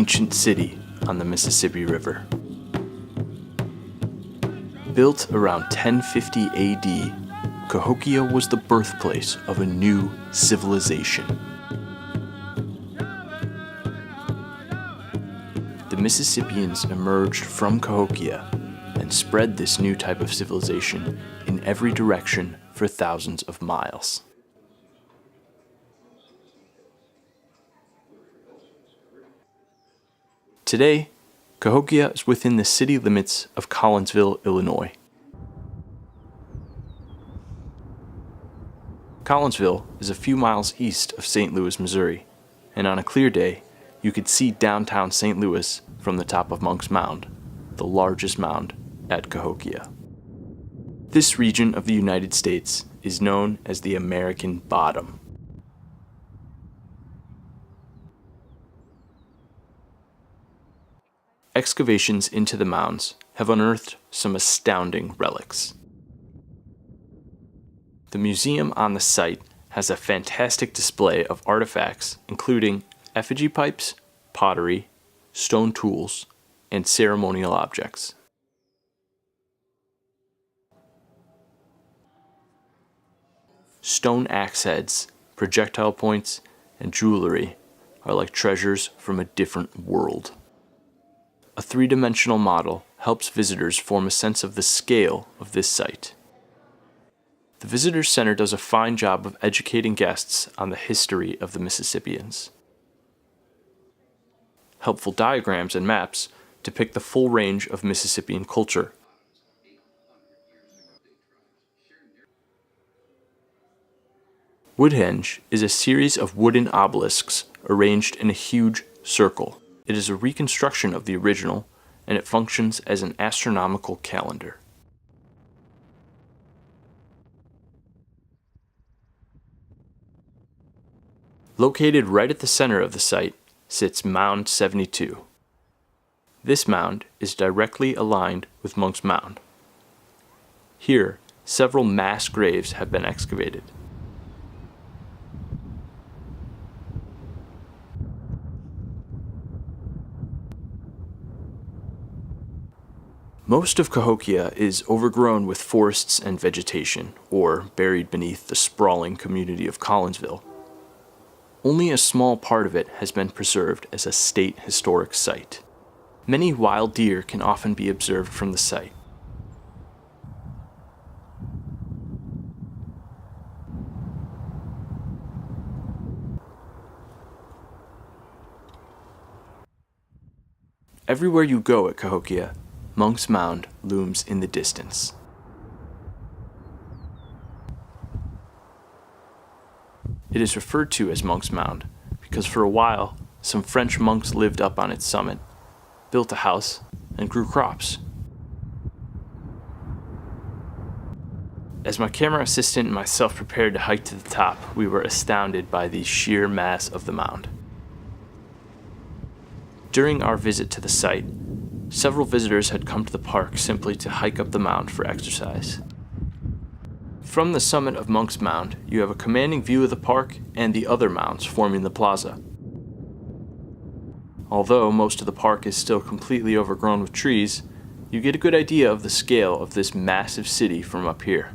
ancient city on the Mississippi River. Built around 1050 AD, Cahokia was the birthplace of a new civilization. The Mississippians emerged from Cahokia and spread this new type of civilization in every direction for thousands of miles. Today, Cahokia is within the city limits of Collinsville, Illinois. Collinsville is a few miles east of St. Louis, Missouri, and on a clear day, you could see downtown St. Louis from the top of Monk's Mound, the largest mound at Cahokia. This region of the United States is known as the American Bottom. Excavations into the mounds have unearthed some astounding relics. The museum on the site has a fantastic display of artifacts including effigy pipes, pottery, stone tools, and ceremonial objects. Stone axe heads, projectile points, and jewelry are like treasures from a different world. A three-dimensional model helps visitors form a sense of the scale of this site. The Visitor Center does a fine job of educating guests on the history of the Mississippians. Helpful diagrams and maps depict the full range of Mississippian culture. Woodhenge is a series of wooden obelisks arranged in a huge circle. It is a reconstruction of the original, and it functions as an astronomical calendar. Located right at the center of the site sits Mound 72. This mound is directly aligned with Monk's Mound. Here, several mass graves have been excavated. Most of Cahokia is overgrown with forests and vegetation, or buried beneath the sprawling community of Collinsville. Only a small part of it has been preserved as a state historic site. Many wild deer can often be observed from the site. Everywhere you go at Cahokia, Monk's Mound looms in the distance. It is referred to as Monk's Mound because for a while, some French monks lived up on its summit, built a house, and grew crops. As my camera assistant and myself prepared to hike to the top, we were astounded by the sheer mass of the mound. During our visit to the site, several visitors had come to the park simply to hike up the mound for exercise. From the summit of Monk's Mound, you have a commanding view of the park and the other mounds forming the plaza. Although most of the park is still completely overgrown with trees, you get a good idea of the scale of this massive city from up here.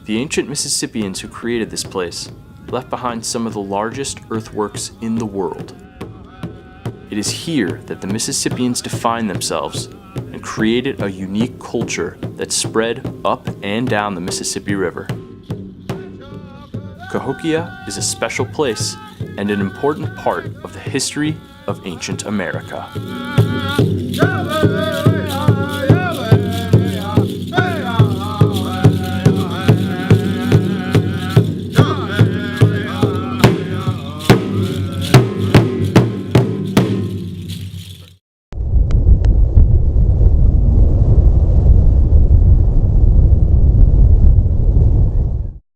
The ancient Mississippians who created this place left behind some of the largest earthworks in the world. It is here that the Mississippians defined themselves and created a unique culture that spread up and down the Mississippi River. Cahokia is a special place and an important part of the history of ancient America.